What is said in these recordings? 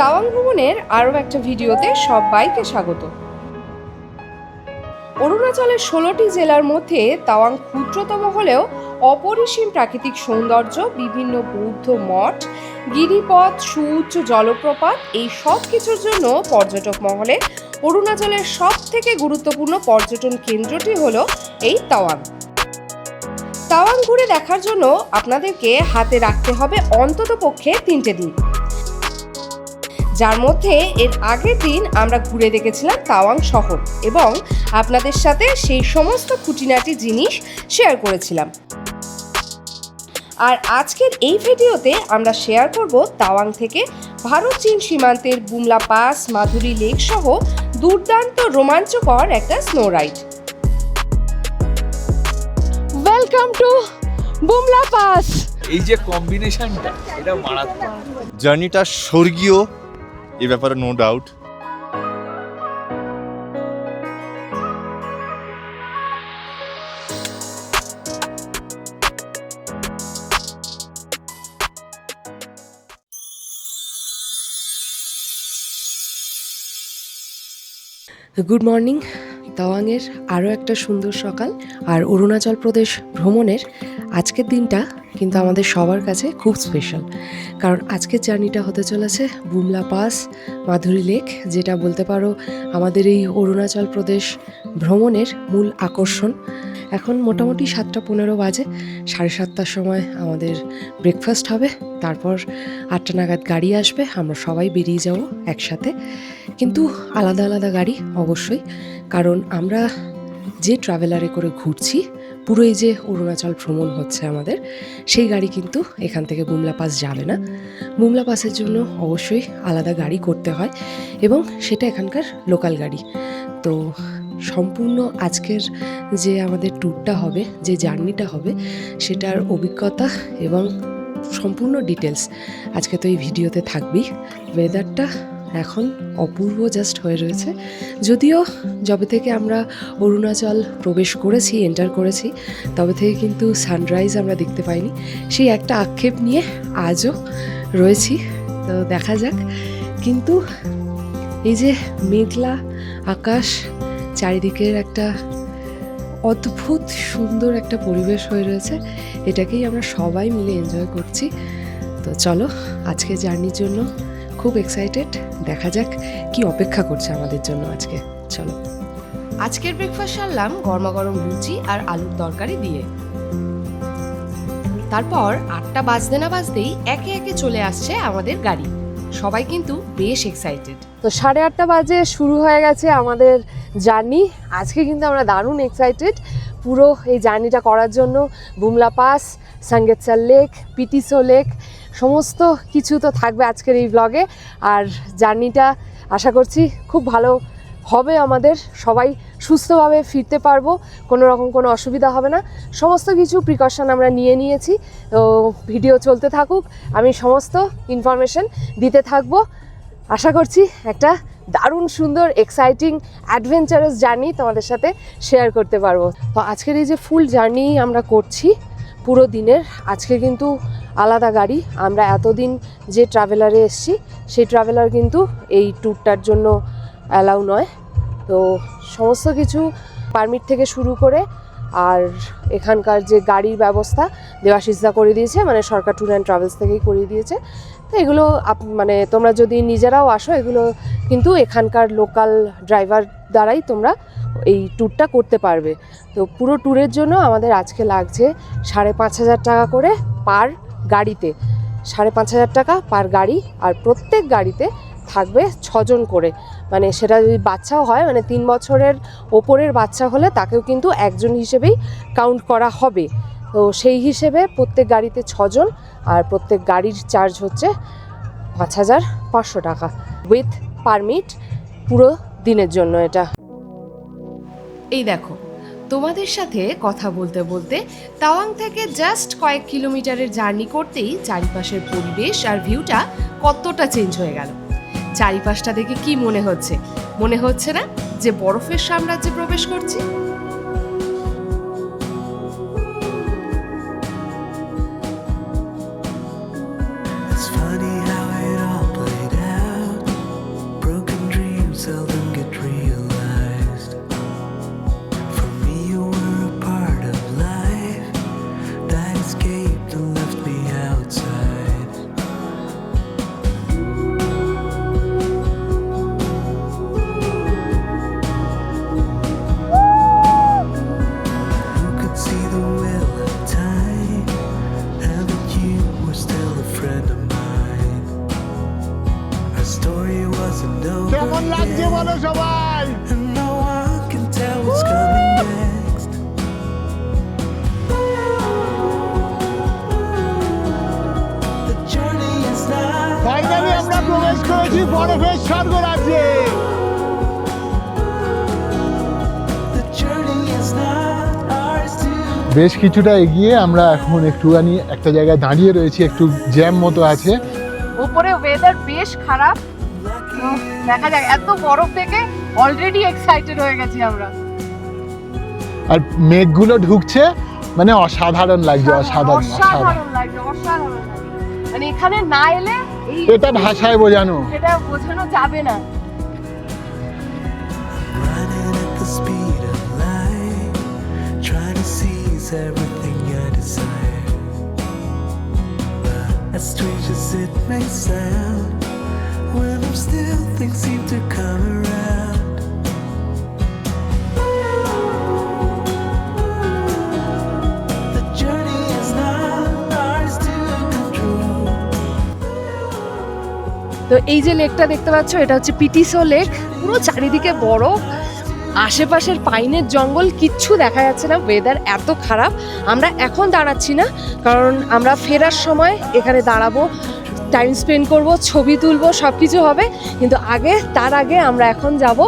তাওয়াং ভ্রমণের আরও একটা ভিডিওতে সবাইকে স্বাগত। অরুণাচলের ১৬টি জেলার মধ্যে তাওয়াং ক্ষুদ্রতম হলেও অপরিসীম প্রাকৃতিক সৌন্দর্য, বিভিন্ন বৌদ্ধ মঠ, গিরিপথ, সুউচ্চ জলপ্রপাত এই সব কিছুর জন্য পর্যটক মহলে অরুণাচলের সব থেকে গুরুত্বপূর্ণ পর্যটন কেন্দ্রটি হলো এই তাওয়াং। তাওয়াং ঘুরে দেখার জন্য আপনাদেরকে হাতে রাখতে হবে অন্ততপক্ষে 3টে দিন, যার মধ্যে এর আগের দিন আমরা ঘুরে দেখেছিলাম তাওয়াং শহর এবং আপনাদের সাথে সেই সমস্ত খুঁটিনাটি জিনিস শেয়ার করেছিলাম। আর আজকের এই ভিডিওতে আমরা শেয়ার করব তাওয়াং থেকে ভারত চীন সীমান্তের বুমলা পাস, মাধুরী লেক সহ দুর্দান্ত রোমাঞ্চকর একটা snow ride. Welcome to Bumla pass. এই যে কম্বিনেশনটা, এটা মারাত্মক। জার্নিটা স্বর্গীয়, এই ব্যাপারে নো ডাউট। Good morning. তাওয়াংয়ের আরও একটা সুন্দর সকাল। আর অরুণাচল প্রদেশ ভ্রমণের আজকের দিনটা কিন্তু আমাদের সবার কাছে খুব স্পেশাল, কারণ আজকের জার্নিটা হতে চলেছে বুমলা পাস, মাধুরী লেক, যেটা বলতে পারো আমাদের এই অরুণাচল প্রদেশ ভ্রমণের মূল আকর্ষণ। এখন মোটামুটি 7:15 বাজে। 7:30টার সময় আমাদের ব্রেকফাস্ট হবে, তারপর 8টা নাগাদ গাড়ি আসবে, আমরা সবাই বেরিয়ে যাব একসাথে, কিন্তু আলাদা আলাদা গাড়ি অবশ্যই, কারণ আমরা যে ট্রাভেলারে করে ঘুরছি, পুরো এই যে অরুণাচল ভ্রমণ হচ্ছে আমাদের, সেই গাড়ি কিন্তু এখান থেকে বুমলা পাস যাবে না। বুমলা পাসের জন্য অবশ্যই আলাদা গাড়ি করতে হয় এবং সেটা এখানকার লোকাল গাড়ি। তো সম্পূর্ণ আজকের যে আমাদের ট্যুরটা হবে, যে জার্নিটা হবে, সেটার অভিজ্ঞতা এবং সম্পূর্ণ ডিটেলস আজকে তো এই ভিডিওতে থাকবেই। ওয়েদারটা এখন অপূর্ব জাস্ট হয়ে রয়েছে, যদিও যবে থেকে আমরা অরুণাচল প্রবেশ করেছি, এন্টার করেছি, তবে থেকে কিন্তু সানরাইজ আমরা দেখতে পাইনি। সেই একটা আক্ষেপ নিয়ে আজও রয়েছি, তো দেখা যাক। কিন্তু এই যে মেঘলা আকাশ, চারিদিকের একটা অদ্ভুত সুন্দর একটা পরিবেশ হয়ে রয়েছে, এটাকেই আমরা সবাই মিলে এনজয় করছি। তো চলো, আজকে জার্নির জন্য খুব এক্সাইটেড। দেখা যাক কি অপেক্ষা করছে আমাদের জন্য আজকে। চলো। আজকের ব্রেকফাস্ট সারলাম গরমাগরম লুচি আর আলুর তরকারি দিয়ে। তারপর 8টা বাজতে না বাজতেই একে একে চলে আসছে আমাদের গাড়ি। সবাই কিন্তু বেশ এক্সাইটেড। তো 8:30 বাজে শুরু হয়ে গেছে আমাদের জার্নি। আজকে কিন্তু আমরা দারুণ এক্সাইটেড পুরো এই জার্নিটা করার জন্য। Bumla pass, Sangetsar lake, PTso lake, সমস্ত কিছু তো থাকবে আজকের এই ব্লগে। আর জার্নিটা আশা করছি খুব ভালো হবে আমাদের, সবাই সুস্থভাবে ফিরতে পারবো, কোনো রকম কোনো অসুবিধা হবে না। সমস্ত কিছু প্রিকশন আমরা নিয়ে নিয়েছি। তো ভিডিও চলতে থাকুক, আমি সমস্ত ইনফরমেশন দিতে থাকবো। আশা করছি একটা দারুণ সুন্দর, এক্সাইটিং, অ্যাডভেঞ্চারাস জার্নি তোমাদের সাথে শেয়ার করতে পারবো। তো আজকের এই যে ফুল জার্নি আমরা করছি পুরো দিনের, আজকে কিন্তু আলাদা গাড়ি। আমরা এতদিন যে ট্রাভেলারে এসেছি, সেই ট্রাভেলার কিন্তু এই ট্যুরটার জন্য অ্যালাউ নয়। তো সমস্ত কিছু পারমিট থেকে শুরু করে আর এখানকার যে গাড়ির ব্যবস্থা দেওয়াশিসদা করে দিয়েছে, মানে সরকার ট্যুর অ্যান্ড ট্রাভেলস থেকেই করিয়ে দিয়েছে। তো এগুলো মানে তোমরা যদি নিজেরাও আসো, এগুলো কিন্তু এখানকার লোকাল ড্রাইভার দ্বারাই তোমরা এই ট্যুরটা করতে পারবে। তো পুরো ট্যুরের জন্য আমাদের আজকে লাগছে 5,500 টাকা করে পার গাড়িতে, 5,500 টাকা পার গাড়ি। আর প্রত্যেক গাড়িতে থাকবে 6 জন করে, মানে সেটা যদি বাচ্চাও হয়, মানে 3 বছরের ওপরের বাচ্চা হলে তাকেও কিন্তু একজন হিসেবেই কাউন্ট করা হবে। তো সেই হিসেবে প্রত্যেক গাড়িতে 6 জন, আর প্রত্যেক গাড়ির চার্জ হচ্ছে 5,500 টাকা উইথ পারমিট পুরো দিনের জন্য। এটা এই দেখো, তোমাদের সাথে কথা বলতে বলতে তাওয়াং থেকে জাস্ট কয়েক কিলোমিটারের জার্নি করতেই চারিপাশের পরিবেশ আর ভিউটা কতটা চেঞ্জ হয়ে গেল। চারিপাশটা দেখে কি মনে হচ্ছে? মনে হচ্ছে না যে বরফের সাম্রাজ্যে প্রবেশ করছি? It's funny how it all played out. বলো সবাই। And no one can tell what's coming next. The journey is not finally আমরা প্রবেশ করেছি বরফের স্বর্গ রাজ্যে। the journey is not ours to. বেশ কিছুটা এগিয়ে আমরা এখন একটুখানি একটা জায়গায় দাঁড়িয়ে রয়েছি, একটু জ্যাম মতো আছে। উপরে ওয়েদার বেশ খারাপ, তো দেখা যাক। এত বরফ দেখে অলরেডি এক্সাইটেড হয়ে গেছি আমরা। আর মেঘগুলো ঢুকছে, মানে অসাধারণ লাগছে, অসাধারণ অসাধারণ। অসাধারণ লাগছে, অসাধারণ লাগছে। মানে এখানে না এলে এটা ভাষায় বোঝানো। এটা বোঝানো যাবে না। Running at the speed of light, trying to seize everything I desire. But as strange as it may sound, when I'm still, things seem to come around. The journey is not ours to control. তো এই যে লেকটা দেখতে পাচ্ছ, এটা হচ্ছে PTso lake. পুরো চারিদিকে বরফ, আশেপাশের পাইনের জঙ্গল, কিচ্ছু দেখা যাচ্ছে না। ওয়েদার এত খারাপ। আমরা এখন দাঁড়াচ্ছি না, কারণ আমরা ফেরার সময় এখানে দাঁড়াবো, টাইম স্পেন্ড করব, ছবি তুলবো, সব কিছু হবে। কিন্তু তার আগে আমরা এখন যাব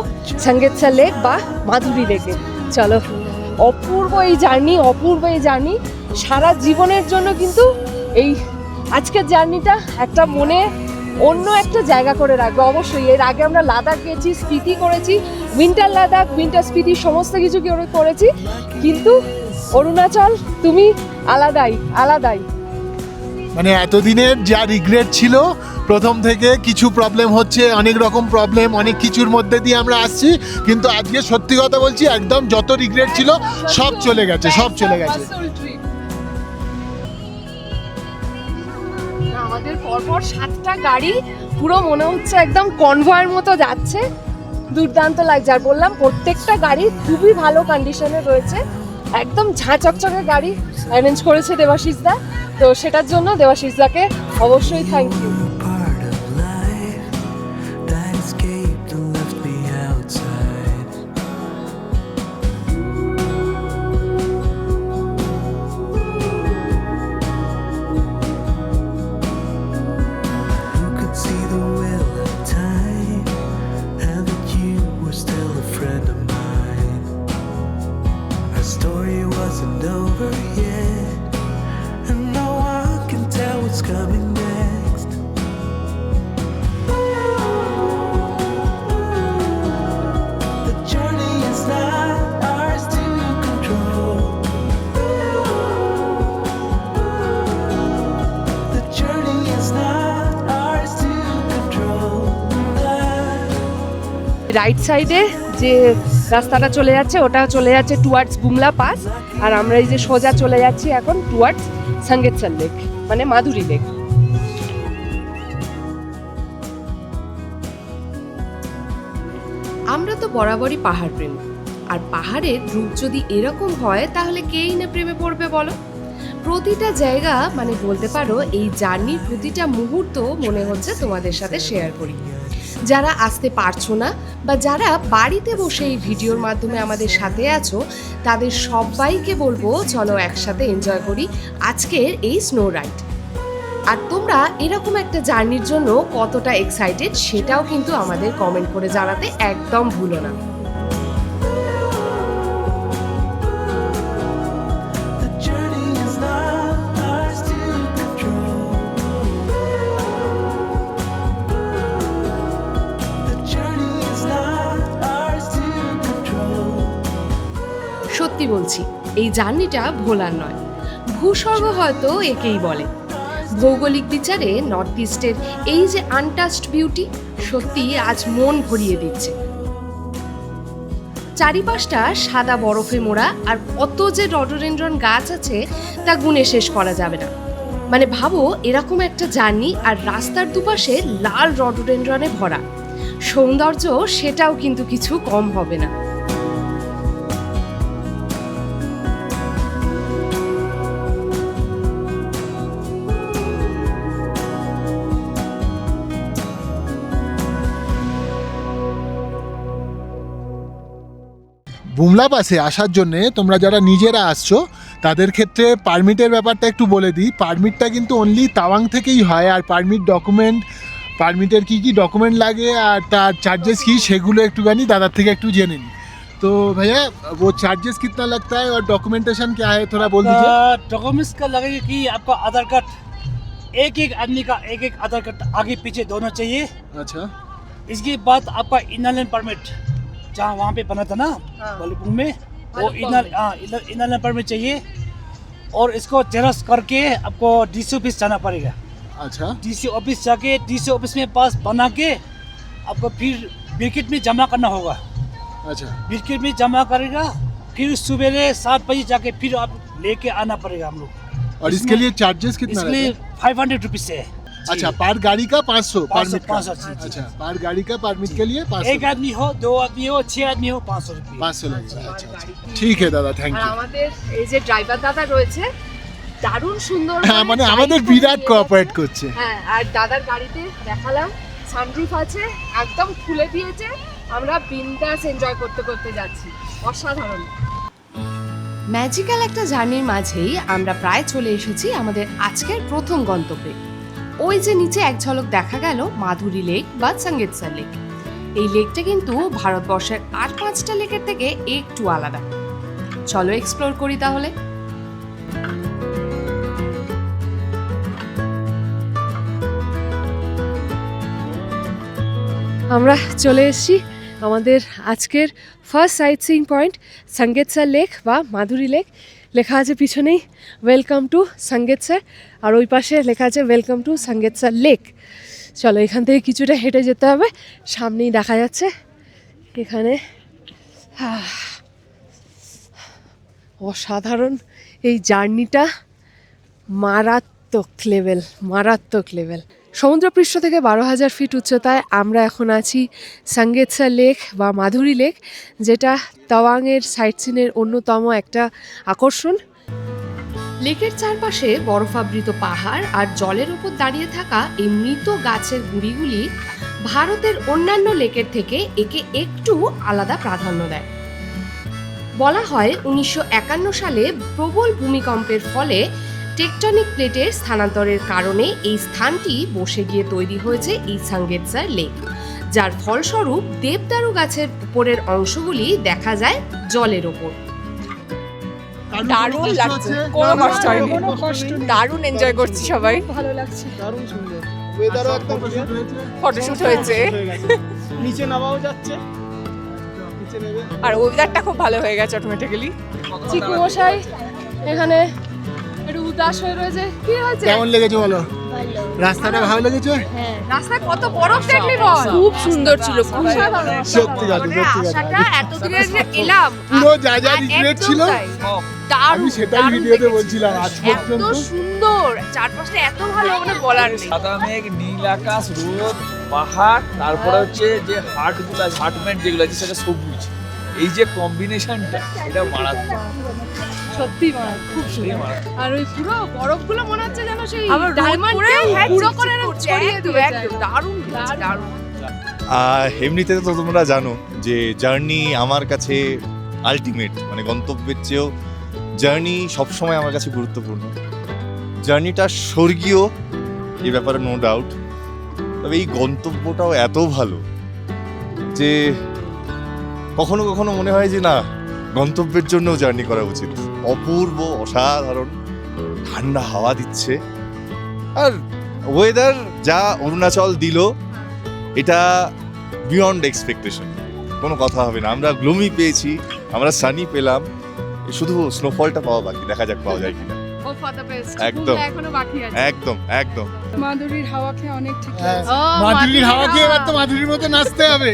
সঙ্গেতসর লেক বা মাধুরী লেকে। চলো, অপূর্ব এই জার্নি, অপূর্ব এই জার্নি। সারা জীবনের জন্য কিন্তু এই আজকের জার্নিটা একটা মনে অন্য একটা জায়গা করে রাখবো অবশ্যই। এর আগে আমরা লাদাখ গেছি, স্পিতি করেছি, উইন্টার লাদাখ, উইন্টার স্পিতি সমস্ত কিছু করেছি, কিন্তু অরুণাচল তুমি আলাদাই আলাদাই। মানে এতদিনের যা রিগ্রেট ছিল, প্রথম থেকে কিছু প্রবলেম হচ্ছে, অনেক রকম প্রবলেম, অনেক কিছুর মধ্যে দিয়ে আমরা আসছি, কিন্তু আজকে সত্যি কথা বলছি, একদম যত রিগ্রেট ছিল সব চলে গেছে, সব চলে গেছে। আমাদের পরপর 7টা গাড়ি, পুরো মনে হচ্ছে একদম কনভয়ের মতো যাচ্ছে। দুর্দান্ত লাগছে। আর বললাম, প্রত্যেকটা গাড়ি খুবই ভালো কন্ডিশনে রয়েছে, একদম ঝাঁ চকচকে গাড়ি অ্যারেঞ্জ করেছে দেবাশিস দা। তো সেটার জন্য দেবাশিস দাকে অবশ্যই thank you. Part of life that escaped and left me outside. Who could see the will of time and that you were still a friend of mine? Our story wasn't over yet, and no one can tell what's coming next. The journey is not ours to control. The journey is not ours to control. Right সাইডে যে রাস্তাটা চলে যাচ্ছে, ওটা চলে যাচ্ছে towards Bumla pass. আর আমরা এই যে সোজা চলে যাচ্ছি এখন টুয়ার্ডস সঙ্গেতসর লেক, মানে মাধুরী লেক। আমরা তো বরাবরই পাহাড় প্রেম, আর পাহাড়ের রূপ যদি এরকম হয় তাহলে কেই না প্রেমে পড়বে বলো। প্রতিটা জায়গা, মানে বলতে পারো এই জার্নির প্রতিটা মুহূর্ত মনে হচ্ছে তোমাদের সাথে শেয়ার করি। যারা আসতে পারছো না বা যারা বাড়িতে বসে এই ভিডিওর মাধ্যমে আমাদের সাথে আছো, তাদের সবাইকে বলবো চলো একসাথে এনজয় করি আজকের এই স্নো রাইড। আর তোমরা এরকম একটা জার্নির জন্য কতটা এক্সাইটেড সেটাও কিন্তু আমাদের কমেন্ট করে জানাতে একদম ভুলো না। The journey is not ours to control. The journey is not ours to control. সত্যি বলছি, এই জার্নিটা ভোলার নয়, ভূস্বর্গ হয়তো একেই বলে। ভৌগোলিক বিচারে নর্থ ইস্টের এই যে আনটাচড বিউটি, সত্যি আজ মন ভরিয়ে দিচ্ছে। চারিপাশটা সাদা বরফে মোড়া, আর কত যে রডোডেনড্রন গাছ আছে তা গুণে শেষ করা যাবে না। মানে ভাবো, এরকম একটা জার্নি আর রাস্তার দুপাশে লাল রডোডেনড্রনে ভরা সৌন্দর্য, সেটাও কিন্তু কিছু কম হবে না। বুমলা পাসে আসার জন্যে তোমরা যারা নিজেরা আসছো তাদের ক্ষেত্রে পারমিটের ব্যাপারটা একটু বলে দিই। পারমিটটা কিন্তু অনলি তাওয়াং থেকেই হয়, আর পারমিটের কী কী ডকুমেন্ট লাগে আর তার চার্जेस কী সেগুলো একটুখানি दादा থেকে একটু জেনে নিই। तो भैया वो चार्जेस कितना लगता है और डॉक्यूमेंटेशन क्या है थोड़ा बोल दीजिए। डॉक्यूमेंट्स का लगेगा कि आपका आधार कार्ड एक आदमी का एक आधार कार्ड आगे पीछे दोनों चाहिए। अच्छा, इसके बाद आपका इनलैंड परमिट जहाँ वहाँ पे बना था ना बलिपुर में, वो इनलैंड परमिट चाहिए। और इसको जेरॉक्स करके आपको डीसी ऑफिस जाना पड़ेगा। अच्छा, डीसी ऑफिस जाके डीसी ऑफिस में पास बना के आपको फिर बिरकिट में जमा करना होगा। अच्छा, बिरकिट में जमा करेगा, फिर सुबह 7 बजे जाके फिर आप लेके आना पड़ेगा हम लोग। और इसके लिए चार्जेस कितना इसके रहता लिए है? 500 रुपीज से है। अच्छा, पर गाड़ी का 500 परमिट का। 500 जी। अच्छा, पर गाड़ी का परमिट के लिए 500 एक आदमी हो, 2 आदमी हो, 6 आदमी हो, 500 रुपये। 500 लगेगा। अच्छा, अच्छा, ঠিক है দাদা, থ্যাংক আর ইউ। আমাদের এই যে ড্রাইভার দাদা রয়েছে দারুণ সুন্দর হ্যাঁ, মানে drive আমাদের করে বিরাট নিয়ে কোঅপারেট গেছে। করছে। হ্যাঁ, আর দাদার গাড়িতে দেখালাম সানরুফ আছে, একদম খুলে দিয়েছে, আমরা বিন্দাস এনজয় করতে করতে যাচ্ছি, অসাধারণ। ম্যাজিক্যাল একটা জার্নির মাঝেই আমরা প্রায় চলে এসেছি আমাদের আজকের প্রথম গন্তব্যে। ওই যে নিচে এক ঝলক দেখা গেল মাধুরী লেক বা সঙ্গীতসর লেক। এই লেকটা কিন্তু ভারতবর্ষের আর 5টা লেকের থেকে একটু আলাদা। চলো এক্সপ্লোর করি তাহলে। আমরা চলে এসেছি আমাদের আজকের first sightseeing point Sangetsar lake বা মাধুরী লেক। লেখা আছে পিছনেই ওয়েলকাম টু সঙ্গীতসর, আর ওই পাশে লেখা আছে ওয়েলকাম টু সঙ্গীতসর লেক। চলো এখান থেকে কিছুটা হেঁটে যেতে হবে, সামনেই দেখা যাচ্ছে এখানে। অসাধারণ এই জার্নিটা, মারাত্মক লেভেল। সমুদ্রপৃষ্ঠ থেকে 12,000 ফিট উচ্চতায় আমরা এখন আছি সঙ্গীতসর লেক বা মাধুরী লেক, যেটা তাওয়াংয়ের সাইট সিনের অন্যতম একটা আকর্ষণ। লেকের চারপাশে বরফাবৃত পাহাড় আর জলের উপর দাঁড়িয়ে থাকা এই মৃত গাছের গুঁড়িগুলি ভারতের অন্যান্য লেকের থেকে একে একটু আলাদা প্রাধান্য দেয়। বলা হয় 1951 সালে প্রবল ভূমিকম্পের ফলে টেকটনিক প্লেটের স্থানান্তরের কারণে এই স্থানটি বসে গিয়ে তৈরি হয়েছে এই সঙ্গীতসর লেক, যার ফলস্বরূপ দেবদারু গাছের উপরের অংশগুলি দেখা যায় জলের ওপর। দারুণ লাগছে, কোনো কষ্ট হয়নি, দারুণ এনজয় করছি সবাই, ভালো লাগছে, দারুণ সুন্দর। ওয়েদারও একদম ফটোশুট হয়েছে নিচে নামাও যাচ্ছে, নিচে নেবে। আর ওয়েদারটা খুব ভালো হয়ে গেছে অটোমেটিক্যালি। চিকু মশাই এখানে একটু উদাস হয়ে রয়েছে, কি হয়েছে? কেমন লেগেছে বলো? রাস্তাটা ভালো লেগেছে? রাস্তায় কত বরফ দেখলি বল? খুব সুন্দর ছিল, খুব অসাধারণ। সত্যি কথা, মানে সত্যি কথা। আশাটা এতদিনে যে এলাম, পুরো যা যা আর রিগ্রেট একদম ছিল তাই। দারুণ, আমি সেটাই দারুণ ভিডিওতে দেখেছি। বলছিলাম আজ এত পর্যন্ত। সুন্দর, চারপাশে এত ভালো, মানে বলার নেই। সাদা মেঘ, নীল আকাশ, রোদ, পাহাড়, তারপরে হচ্ছে যে হাটগুলো আছে, হাটমেন্ট যেগুলো আছে সেটা সবুজ। এই যে কম্বিনেশনটা, এটা মারাত্মক। সত্যি মানে খুব সুন্দর। মারাত্মক। আর ওই পুরো বরফগুলো মনে হচ্ছে যেন সেই আবার রোদ ডায়মন্ড করে, হ্যাঁ, পুরো চিকচিক করে না করছে, ছড়িয়ে একদম, দিয়ে একদম, যায়। দারুণ, দারুণ। আর এমনিতে তো তোমরা জানো যে জার্নি আমার কাছে আলটিমেট, মানে গন্তব্যের চেয়েও জার্নি সবসময় আমার কাছে গুরুত্বপূর্ণ। জার্নিটা স্বর্গীয়, এই ব্যাপারে নো ডাউট। তবে এই গন্তব্যটাও এত ভালো যে কখনো কখনো মনে হয় যে না, গন্তব্যের জন্যও জার্নি করা উচিত। অপূর্ব, অসাধারণ, ঠান্ডা হাওয়া দিচ্ছে, আর ওয়েদার যা অরুণাচল দিল, এটা বিয়ন্ড এক্সপেকটেশন, কোনো কথা হবে না। আমরা গ্লুমি পেয়েছি, আমরা সানি পেলাম, শুধু স্নোফলটা পাওয়া বাকি, দেখা যাক পাওয়া যায় কিনা। Hope for the best. একদম। ঘুমটা এখনো বাকি আছে। একদম একদম। মাধুরীর হাওয়া খেয়ে অনেক ঠিক হ্যাঁ, লাগছে। ও, মাধুরীর হাওয়া খেয়ে এবার হাওয়া। তো মাধুরীর মতো নাচতে হবে।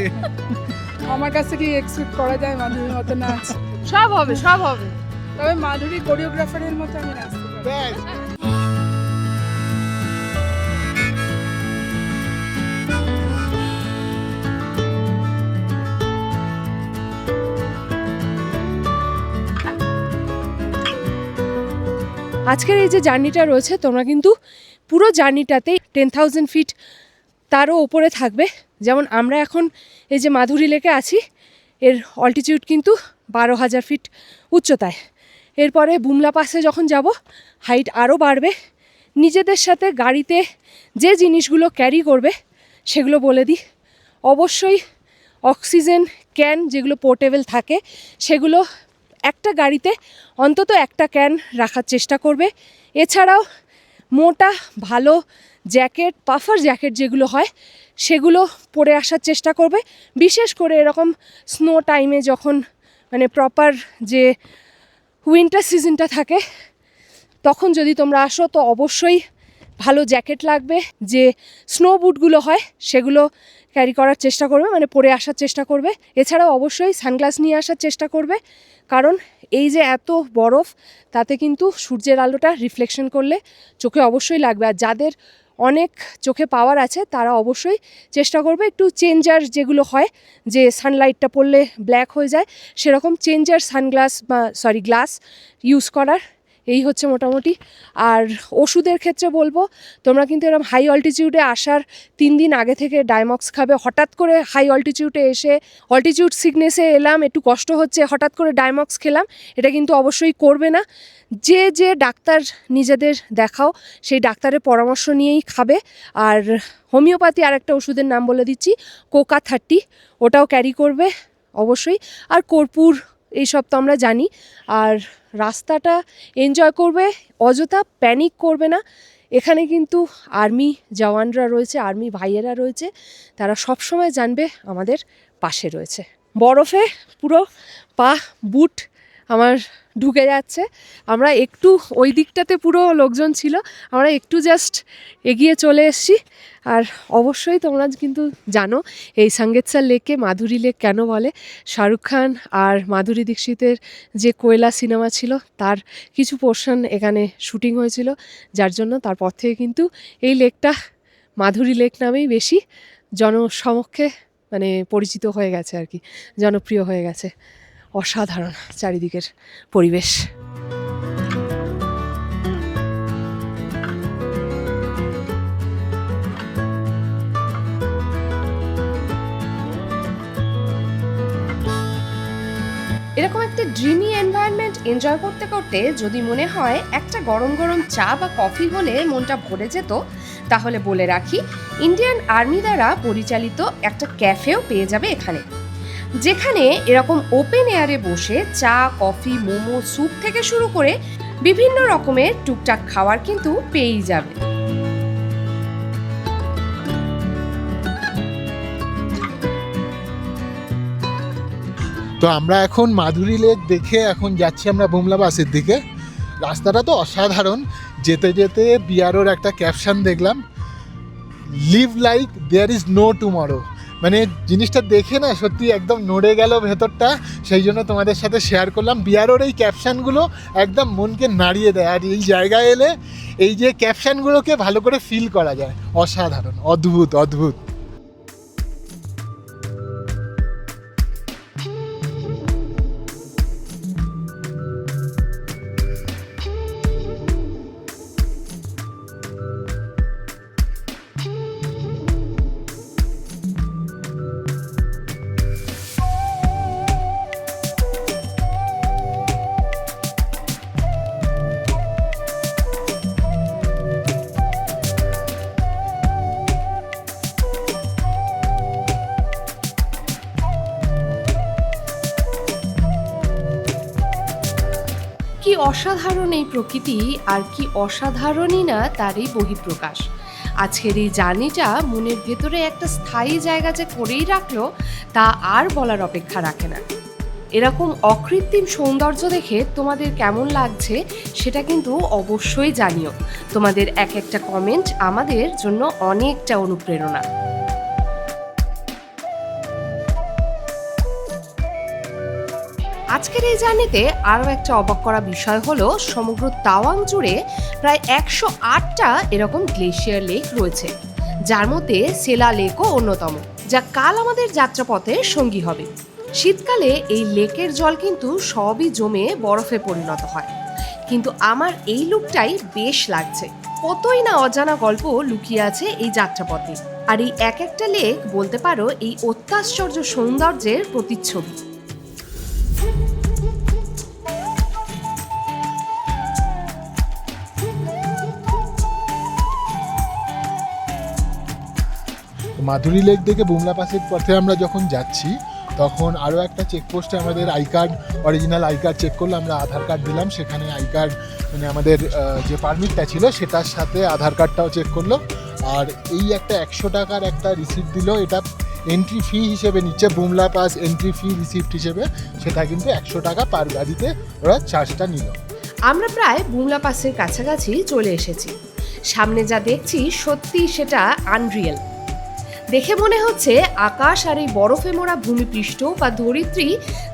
আমার কাছ থেকে এক্সপেক্ট করা যায় মাধুরীর মতো নাচ, সব হবে, সব হবে। তবে মাধুরী কোরিওগ্রাফারের মতো আমি নাচতে পারি। ব্যাস। আজকের এই যে জার্নিটা রয়েছে, তোমরা কিন্তু পুরো জার্নিটাতেই 10,000 ফিট তারও ওপরে থাকবে। যেমন আমরা এখন এই যে মাধুরী লেকে আছি, এর অল্টিটিউড কিন্তু 12,000 ফিট উচ্চতায়। এরপরে বুমলা পাসে যখন যাব হাইট আরও বাড়বে। নিজেদের সাথে গাড়িতে যে জিনিসগুলো ক্যারি করবে সেগুলো বলে দিই। অবশ্যই অক্সিজেন ক্যান যেগুলো পোর্টেবল থাকে সেগুলো একটা গাড়িতে অন্তত একটা ক্যান রাখার চেষ্টা করবে। এছাড়াও মোটা ভালো জ্যাকেট, পাফার জ্যাকেট যেগুলো হয় সেগুলো পরে আসার চেষ্টা করবে। বিশেষ করে এরকম স্নো টাইমে যখন মানে প্রপার যে উইন্টার সিজনটা থাকে তখন যদি তোমরা আসো তো অবশ্যই ভালো জ্যাকেট লাগবে। যে স্নো বুটগুলো হয় সেগুলো ক্যারি করার চেষ্টা করবে, মানে পরে আসার চেষ্টা করবে। এছাড়াও অবশ্যই সানগ্লাস নিয়ে আসার চেষ্টা করবে, কারণ এই যে এত বরফ তাতে কিন্তু সূর্যের আলোটা রিফ্লেকশন করলে চোখে অবশ্যই লাগবে। আর যাদের অনেক চোখে পাওয়ার আছে তারা অবশ্যই চেষ্টা করবে একটু চেঞ্জার যেগুলো হয় যে সানলাইটটা পড়লে ব্ল্যাক হয়ে যায় সেরকম চেঞ্জার সানগ্লাস বা গ্লাস ইউজ করার। এই হচ্ছে মোটামুটি। আর ওষুধের ক্ষেত্রে বলবো তোমরা কিন্তু এরকম হাই অল্টিটিউডে আসার 3 দিন আগে থেকে ডাইমক্স খাবে। হঠাৎ করে হাই অল্টিটিউডে এসে অল্টিটিউড সিকনেসে এলাম, একটু কষ্ট হচ্ছে, হঠাৎ করে ডাইমক্স খেলাম, এটা কিন্তু অবশ্যই করবে না। যে ডাক্তার নিজেদের দেখাও সেই ডাক্তারের পরামর্শ নিয়েই খাবে। আর হোমিওপ্যাথি আর একটা ওষুধের নাম বলে দিচ্ছি, কোকা 30, ওটাও ক্যারি করবে অবশ্যই। আর কর্পূর এইসব তো আমরা জানি। আর রাস্তাটা এনজয় করবে, অযথা প্যানিক করবে না। এখানে কিন্তু আর্মি জওয়ানরা রয়েছে, আর্মি ভাইয়েরা রয়েছে, তারা সব সময় জানবে আমাদের পাশে রয়েছে। বরফে পুরো পা বুট আমার ঢুকে যাচ্ছে। আমরা একটু ওই দিকটাতে পুরো লোকজন ছিল, আমরা একটু জাস্ট এগিয়ে চলে এসেছি। আর অবশ্যই তোমরা কিন্তু জানো এই সাঙ্গেতসার লেককে মাধুরী লেক কেন বলে। শাহরুখ খান আর মাধুরী দীক্ষিতের যে কোয়েলা সিনেমা ছিল তার কিছু পোর্শন এখানে শুটিং হয়েছিল, যার জন্য তারপর থেকে কিন্তু এই লেকটা মাধুরী লেক নামেই বেশি জনসমক্ষে মানে পরিচিত হয়ে গেছে আর কি, জনপ্রিয় হয়ে গেছে। অসাধারণ চারিদিকের পরিবেশ। এরকম একটা ড্রিমি এনভায়রনমেন্ট এনজয় করতে করতে যদি মনে হয় একটা গরম গরম চা বা কফি হলে মনটা ভরে যেত, তাহলে বলে রাখি ইন্ডিয়ান আর্মি দ্বারা পরিচালিত একটা ক্যাফেও পেয়ে যাবে এখানে, যেখানে এরকম ওপেন এয়ারে বসে চা, কফি, মোমো, স্যুপ থেকে শুরু করে বিভিন্ন রকমের টুকটাক খাবার কিন্তু পেয়েই যাবে। তো আমরা এখন মাধুরী লেক দেখে এখন যাচ্ছি আমরা বুমলা বাসের দিকে। রাস্তাটা তো অসাধারণ। যেতে যেতে বিআরওর একটা ক্যাপশন দেখলাম, live like there is no tomorrow. মানে জিনিসটা দেখে না সত্যি একদম নড়ে গেল ভেতরটা, সেই জন্য তোমাদের সাথে শেয়ার করলাম। বিআরওর এই ক্যাপশনগুলো একদম মনকে নাড়িয়ে দেয়। আর এই জায়গায় এলে এই যে ক্যাপশনগুলোকে ভালো করে ফিল করা যায়। অসাধারণ, অদ্ভুত অদ্ভুত। কি অসাধারণ এই প্রকৃতি, আর কি অসাধারণই না তার এই বহিঃপ্রকাশ। আজকের এই জার্নিটা মনের ভেতরে একটা স্থায়ী জায়গা যে করেই রাখলো তা আর বলার অপেক্ষা রাখে না। এরকম অকৃত্রিম সৌন্দর্য দেখে তোমাদের কেমন লাগছে সেটা কিন্তু অবশ্যই জানিও। তোমাদের এক একটা কমেন্ট আমাদের জন্য অনেকটা অনুপ্রেরণা। আজকের এই জার্নিতে আরও একটা অবাক করা বিষয় হলো সমগ্র তাওয়াং জুড়ে প্রায় 108টা এরকম গ্লেশিয়ার লেক রয়েছে, যার মধ্যে সেলা লেকও অন্যতম, যা কাল আমাদের যাত্রাপথের সঙ্গী হবে। শীতকালে এই লেকের জল কিন্তু সবই জমে বরফে পরিণত হয়, কিন্তু আমার এই লুকটাই বেশ লাগছে। কতই না অজানা গল্প লুকিয়ে আছে এই যাত্রাপথে। আর এই এক একটা লেক বলতে পারো এই অত্যাশ্চর্য সৌন্দর্যের প্রতিচ্ছবি। মাধুরী লেক থেকে বুমলা পাসের পথে আমরা যখন যাচ্ছি তখন আরও একটা চেকপোস্টে আমাদের I card, original I card check করলো। আমরা আধার কার্ড দিলাম, সেখানে আই কার্ড মানে আমাদের যে পারমিটটা ছিল সেটার সাথে আধার কার্ডটাও চেক করলো। আর এই একটা 100 টাকার একটা রিসিপ্ট দিল, এটা এন্ট্রি ফি হিসেবে নিচ্ছে, Bumla pass entry fee receipt হিসেবে, সেটা কিন্তু 100 টাকা পার গাড়িতে ওরা চার্জটা নিল। আমরা প্রায় বুমলা পাসের কাছাকাছি চলে এসেছি। সামনে যা দেখছি সত্যি সেটা আনরিয়েল। দেখে মনে হচ্ছে আকাশ আর এই বরফে মোড়া ভূমিপৃষ্ঠ বা ধরিত্রী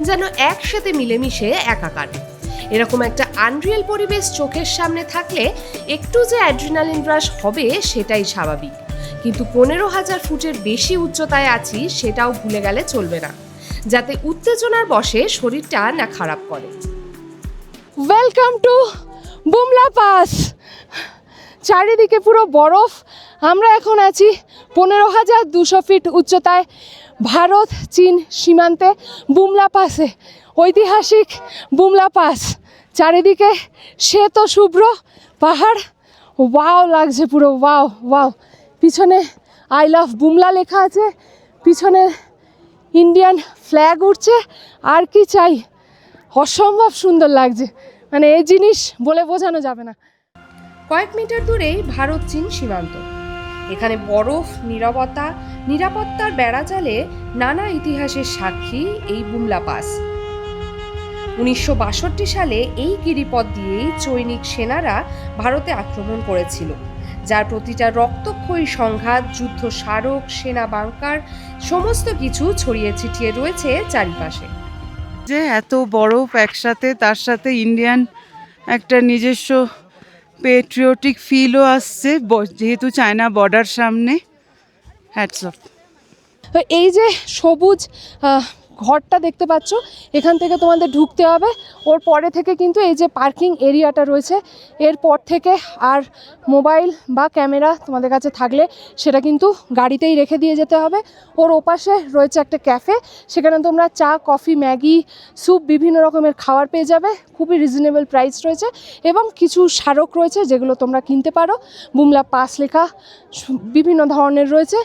যেন একসাথে মিলেমিশে একাকার। এরকম একটা আনরিয়েল পরিবেশ চোখের সামনে থাকলে একটু যে অ্যাড্রিনালিন রাশ হবে সেটাই স্বাভাবিক, কিন্তু 15,000 ফুটের বেশি উচ্চতায় আছি সেটাও ভুলে গেলে চলবে না, যাতে উত্তেজনার বশে শরীরটা না খারাপ করে। Welcome to Bumla pass. চারিদিকে পুরো বরফ। আমরা এখন আছি 15,200 ফিট উচ্চতায় ভারত চীন সীমান্তে বুমলা পাসে, ঐতিহাসিক বুমলা পাস। চারিদিকে শ্বেত শুভ্র পাহাড়, ওয়াও লাগছে পুরো, ওয়াও ওয়াও। পিছনে আই লাভ বুমলা লেখা আছে, পিছনে ইন্ডিয়ান ফ্ল্যাগ উঠছে। আর কি চাই, অসম্ভব সুন্দর লাগছে, মানে এই জিনিস বলে বোঝানো যাবে না। কয়েক মিটার দূরেই ভারত চীন সীমান্ত। এখানে বরফ, নীরবতা, নিরাপত্তার বেড়াজালে নানা ইতিহাসের সাক্ষী এই বুমলা পাস। 1962 সালে এই গিরিপথ দিয়েই চৈনিক সেনারা ভারতে আক্রমণ করেছিল, যার প্রতিটা রক্তক্ষয়ী সংঘাত, যুদ্ধ স্মারক, সেনা বাংকার সমস্ত কিছু ছড়িয়ে ছিটিয়ে রয়েছে চারিপাশে। যে এত বরফ একসাথে, তার সাথে ইন্ডিয়ান একটা নিজস্ব পেট্রিয়টিক ফিলও আসছে, যেহেতু চায়না বর্ডার সামনে। Hats off. তো এই যে সবুজ ঘরটা দেখতে পাচ্ছ, এখান থেকে তোমাদের ঢুকতে হবে। ওর পরে থেকে কিন্তু এই যে পার্কিং এরিয়াটা রয়েছে, এরপর থেকে আর মোবাইল বা ক্যামেরা তোমাদের কাছে থাকলে সেটা কিন্তু গাড়িতেই রেখে দিয়ে যেতে হবে। ওর ওপাশে রয়েছে একটা ক্যাফে, সেখানে তোমরা চা, কফি, ম্যাগি, স্যুপ, বিভিন্ন রকমের খাবার পেয়ে যাবে। খুবই রিজনেবল প্রাইস রয়েছে এবং কিছু স্মারক রয়েছে যেগুলো তোমরা কিনতে পারো। বুমলা পাস লেখা বিভিন্ন ধরনের রয়েছে।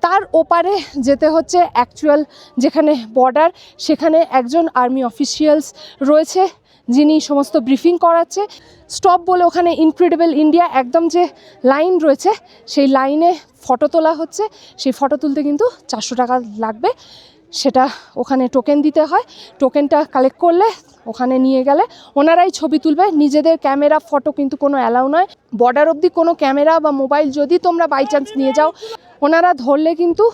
তার ওপারে যেতে হচ্ছে অ্যাকচুয়াল যেখানে বর্ডার, সেখানে একজন আর্মি অফিসিয়ালস রয়েছে যিনি সমস্ত ব্রিফিং করাচ্ছে। স্টপ বলে ওখানে ইনক্রেডিবল ইন্ডিয়া একদম যে লাইন রয়েছে সেই লাইনে ফটো তোলা হচ্ছে। সেই ফটো তুলতে কিন্তু 400 টাকা লাগবে, সেটা ওখানে টোকেন দিতে হয়। টোকেনটা কালেক্ট করলে ওখানে নিয়ে গেলে ওনারাই ছবি তুলবে, নিজেদের ক্যামেরা ফটো কিন্তু কোনো অ্যালাউ নয়। বর্ডার অবধি কোনো ক্যামেরা বা মোবাইল যদি তোমরা বাই চান্স নিয়ে যাও, ওনারা ধরলে কিন্তু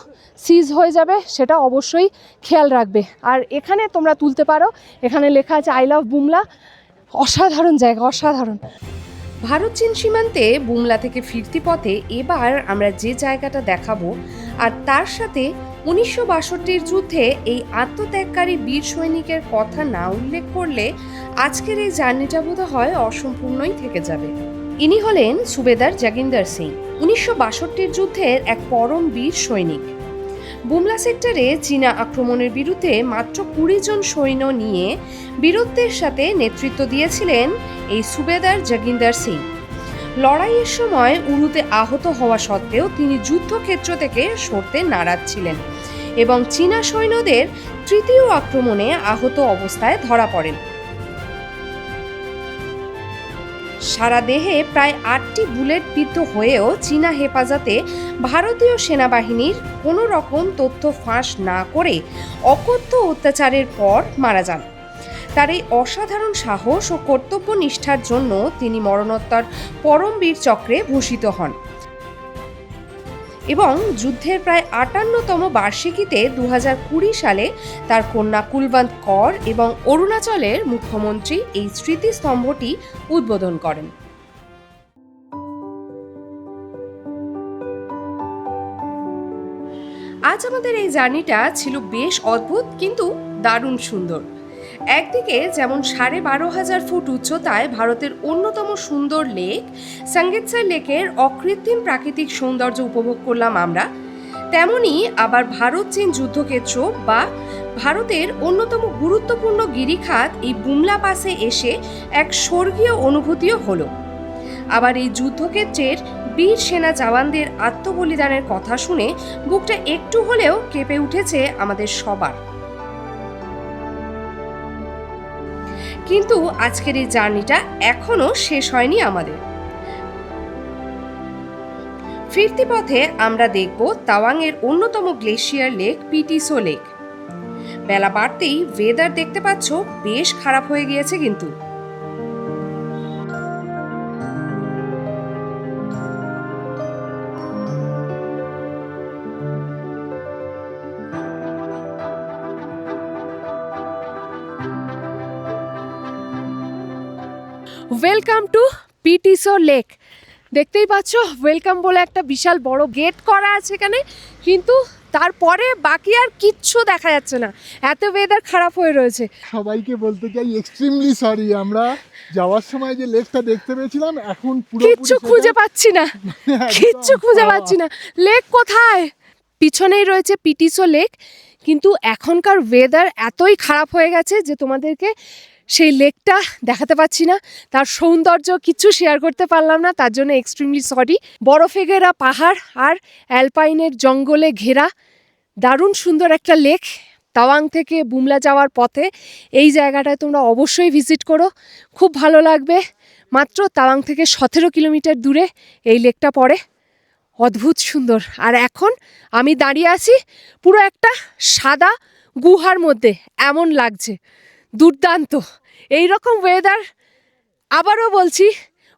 সিজ হয়ে যাবে, সেটা অবশ্যই খেয়াল রাখবে। আর এখানে তোমরা তুলতে পারো, এখানে লেখা আছে আই লাভ বুমলা। অসাধারণ জায়গা, অসাধারণ। ভারত চীন সীমান্তে বুমলা থেকে ফিরতি পথে এবার আমরা যে জায়গাটা দেখাবো, আর তার সাথে 1962 যুদ্ধে এই আত্মত্যাগকারী বীর সৈনিকের কথা না উল্লেখ করলে আজকের এই জার্নিটা বোধ হয় অসম্পূর্ণই থেকে যাবে। ইনি হলেন সুবেদার জগিন্দর সিং, 1962 যুদ্ধের এক পরম বীর সৈনিক। বুমলা সেক্টরে চীনা আক্রমণের বিরুদ্ধে মাত্র 20 জন সৈন্য নিয়ে বীরত্বের সাথে নেতৃত্ব দিয়েছিলেন এই সুবেদার জগিন্দর সিং। লড়াইয়ের সময় উরুতে আহত হওয়া সত্ত্বেও তিনি যুদ্ধক্ষেত্র থেকে সরতে নারাজ ছিলেন এবং চীনা সৈন্যদের তৃতীয় আক্রমণে আহত অবস্থায় ধরা পড়েন। সারা দেহে প্রায় 8টি বুলেট বিদ্ধ হয়েও চীনা হেফাজতে ভারতীয় সেনাবাহিনীর কোনো রকম তথ্য ফাঁস না করে অকথ্য অত্যাচারের পর মারা যান। তার এই অসাধারণ সাহস ও কর্তব্য নিষ্ঠার জন্য তিনি মরণোত্তর পরমবীর চক্রে ভূষিত হন এবং যুদ্ধের প্রায় 58তম বার্ষিকীতে 2020 সালে তার কন্যা কুলবন্ত কর এবং অরুণাচলের মুখ্যমন্ত্রী এই স্মৃতিস্তম্ভটি উদ্বোধন করেন। আজ আমাদের এই জার্নিটা ছিল বেশ অদ্ভুত কিন্তু দারুণ সুন্দর। একদিকে যেমন 12,500 ফুট উচ্চতায় ভারতের অন্যতম সুন্দর লেক সাঙ্গেতসার লেকের অকৃত্রিম প্রাকৃতিক সৌন্দর্য উপভোগ করলাম আমরা, তেমনি আবার ভারত চীন যুদ্ধক্ষেত্র বা ভারতের অন্যতম গুরুত্বপূর্ণ গিরিখাত এই বুমলা পাসে এসে এক স্বর্গীয় অনুভূতিও হলো। আবার এই যুদ্ধক্ষেত্রের বীর সেনা জওয়ানদের আত্মবলিদানের কথা শুনে বুকটা একটু হলেও কেঁপে উঠেছে আমাদের সবার। কিন্তু আজকের এই জার্নিটা এখনো শেষ হয়নি আমাদের। ফিরতি পথে আমরা দেখব তাওয়াংয়ের অন্যতম গ্লেশিয়ার লেক পিটিসো লেক। বেলা বাড়তেই ওয়েদার দেখতে পাচ্ছ বেশ খারাপ হয়ে গিয়েছে কিন্তু। Welcome to PTso lake. দেখতেই পাচ্ছ ওয়েলকাম বলে একটা বিশাল বড় গেট করা আছে এখানে, কিন্তু তারপরে বাকি আর কিচ্ছু দেখা যাচ্ছে না, এত ওয়েদার খারাপ হয়ে রয়েছে। সবাইকে বলতে চাই এক্সট্রিমলি সরি, আমরা যাওয়ার সময় যে লেকটা দেখতে পেয়েছিলাম এখন পুরো কিচ্ছু খুঁজে পাচ্ছি না, কিচ্ছু খুঁজে পাচ্ছি না। লেক কোথায়? পিছনেই রয়েছে পিটিসো লেক, কিন্তু এখনকার ওয়েদার এতই খারাপ হয়ে গেছে যে তোমাদেরকে সেই লেকটা দেখাতে পাচ্ছি না, তার সৌন্দর্য কিচ্ছু শেয়ার করতে পারলাম না, তার জন্য এক্সট্রিমলি সরি। বরফে ঘেরা পাহাড় আর অ্যালপাইনের জঙ্গলে ঘেরা দারুণ সুন্দর একটা লেক। তাওয়াং থেকে বুমলা যাওয়ার পথে এই জায়গাটায় তোমরা অবশ্যই ভিজিট করো, খুব ভালো লাগবে। মাত্র তাওয়াং থেকে 17 কিলোমিটার দূরে এই লেকটা পড়ে, অদ্ভুত সুন্দর। আর এখন আমি দাঁড়িয়ে আছি পুরো একটা সাদা গুহার মধ্যে, এমন লাগছে, দুর্দান্ত। এইরকম ওয়েদার আবারও বলছি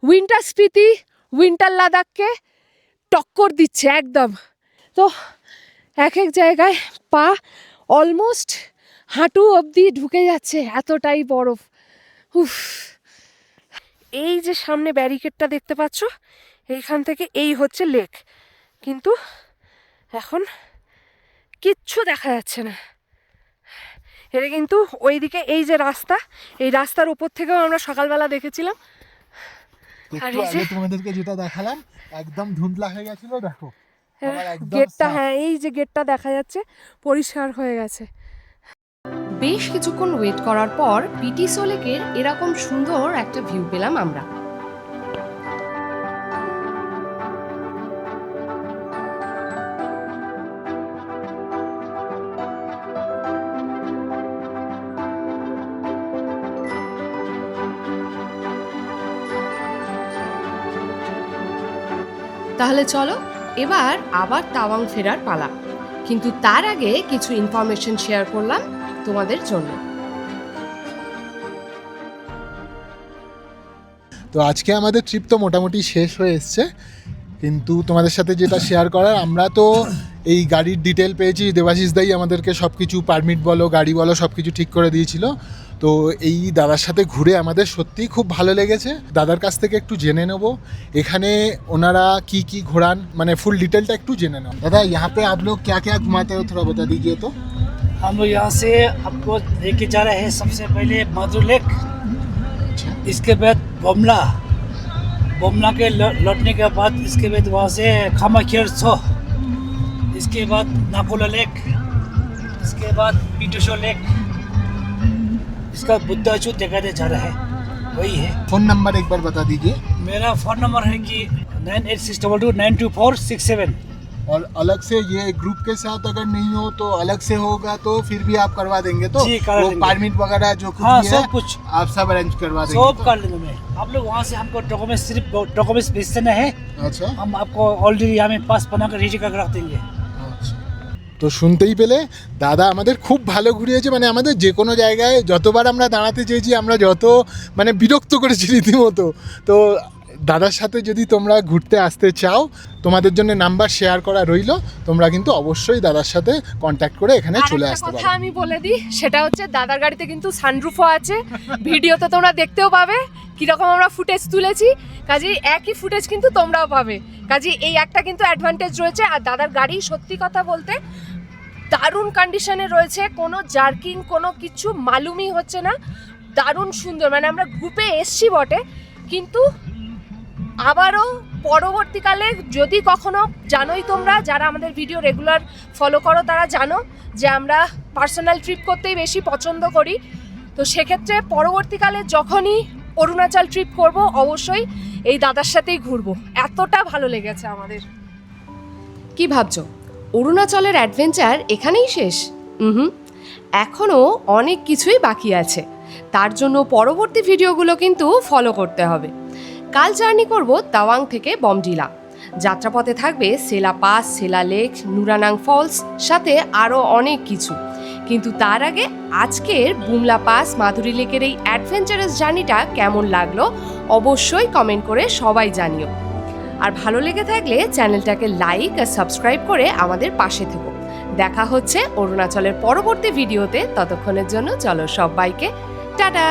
উইন্টার স্পিতি, উইন্টার লাদাখকে টক্কর দিচ্ছে একদম। তো এক এক জায়গায় পা অলমোস্ট হাঁটু অবধি ঢুকে যাচ্ছে, এতটাই বরফ। উফ, এই যে সামনে ব্যারিকেডটা দেখতে পাচ্ছ, এইখান থেকে এই হচ্ছে লেক, কিন্তু এখন কিচ্ছু দেখা যাচ্ছে না। এটা কিন্তু ওইদিকে এই যে রাস্তা, এই রাস্তার উপর থেকেও আমরা সকালবেলা দেখেছিলাম। আর একটু আগে তোমাদেরকে যেটা দেখালাম একদম ধুন্দলা হয়ে গেছিল, দেখো গেটটা, হ্যাঁ এই যে গেটটা দেখা যাচ্ছে পরিষ্কার হয়ে গেছে। বেশ কিছুক্ষণ ওয়েট করার পর পিটিসো লেকের এরকম সুন্দর একটা ভিউ পেলাম আমরা। তাহলে চলো এবার আবার তাওয়াং ফেরার পালা, কিন্তু তার আগে কিছু ইনফরমেশন শেয়ার করলাম তোমাদের জন্য। তো আজকে আমাদের ট্রিপ তো মোটামুটি শেষ হয়ে এসছে, কিন্তু তোমাদের সাথে যেটা শেয়ার করার, আমরা তো এই গাড়ির ডিটেল পেয়েছি, দেবাশিস দাই আমাদেরকে সব কিছু পারমিট বলো গাড়ি বলো সব কিছু ঠিক করে দিয়েছিল। তো এই দাদার সাথে ঘুরে আমাদের সত্যিই খুব ভালো লেগেছে। দাদার কাছ থেকে একটু জেনে নেব এখানে ওনারা কি কি ঘোরান, মানে ফুল ডিটেলটা একটু জেনে নেব। দাদা यहाँ पे आप लोग क्या क्या घुमाते हो, थोड़ा बता दीजिए। तो हम लोग यहाँ से आपको लेके जा रहे हैं सबसे पहले माधुर लेक, इसके बाद बुमला, बुमला के लौटने के बाद इसके बाद वहाँ से खामाखेर छो, इसके बाद नाकोला लेक, इसके बाद पिटिसो लेक, इसका बुद्धा चूत दिखाने जा रहा है, वही है। फ़ोन नंबर एक बार बता दीजिए। मेरा फ़ोन नंबर है कि 9862292467। और अलग से ये ग्रुप के साथ अगर नहीं हो तो अलग से होगा, तो फिर भी आप करवा देंगे? तो जी, करा वो देंगे। परमिट वगैरह जो कुछ हाँ, भी सब है कुछ आप सब अरेंज करवा देंगे? सब कर लेंगे मैं। आप लोग वहाँ से हमको डॉक्यूमेंट्स, सिर्फ डॉक्यूमेंट्स भेज देना है, अच्छा हम आपको ऑलरेडी यहाँ में पास बना कर रेडी करके रख देंगे। তো শুনতেই পেলে দাদা আমাদের খুব ভালো ঘুরিয়েছে, মানে আমাদের যে কোনো জায়গায় যতবার আমরা দাঁড়াতে চেয়েছি, আমরা যত মানে বিরক্ত করেছি রীতিমতো। তো দাদার সাথে যদি তোমরা ঘুরতে আসতে চাও, তোমাদের জন্য নাম্বার শেয়ার করা রইল, তোমরা কিন্তু অবশ্যই দাদার সাথে কন্ট্যাক্ট করে এখানে চলে আসতে কথা পারো। আমি বলে দিই, সেটা হচ্ছে দাদার গাড়িতে কিন্তু সানরুফও আছে, ভিডিওতে তোমরা দেখতেও পাবে কিরকম আমরা ফুটেজ তুলেছি, কাজেই একই ফুটেজ কিন্তু তোমরাও পাবে, কাজেই এই একটা কিন্তু অ্যাডভান্টেজ রয়েছে। আর দাদার গাড়ি সত্যি কথা বলতে দারুণ কন্ডিশনে রয়েছে, কোনো জার্কিং কোনো কিছু মালুমই হচ্ছে না, দারুণ সুন্দর। মানে আমরা গ্রুপে এসছি বটে, কিন্তু আবারও পরবর্তীকালে যদি কখনো, জানোই তোমরা যারা আমাদের ভিডিও রেগুলার ফলো করো তারা জানো যে আমরা পার্সোনাল ট্রিপ করতেই বেশি পছন্দ করি। তো সেক্ষেত্রে পরবর্তীকালে যখনই অরুণাচল ট্রিপ করব অবশ্যই এই দাদার সাথেই ঘুরবো, এতটা ভালো লেগেছে আমাদের। কি ভাবছো অরুণাচলের অ্যাডভেঞ্চার এখানেই শেষ? হুম, এখনও অনেক কিছুই বাকি আছে। তার জন্য পরবর্তী ভিডিওগুলো কিন্তু ফলো করতে হবে। কাল জার্নি করব তাওয়াং থেকে বমডিলা। যাত্রাপথে থাকবে সেলা পাস, সেলা লেক, নুরানাং ফলস, সাথে আরও অনেক কিছু। কিন্তু তার আগে আজকের বুমলা পাস, মাধুরী লেকের এই অ্যাডভেঞ্চারাস জার্নিটা কেমন লাগলো অবশ্যই কমেন্ট করে সবাই জানিও। আর ভালো লেগে থাকলে চ্যানেলটাকে লাইক আর সাবস্ক্রাইব করে আমাদের পাশে থেকো। দেখা হচ্ছে অরুণাচলের পরবর্তী ভিডিওতে। ততক্ষণের জন্য চলো সবাইকে টাটা।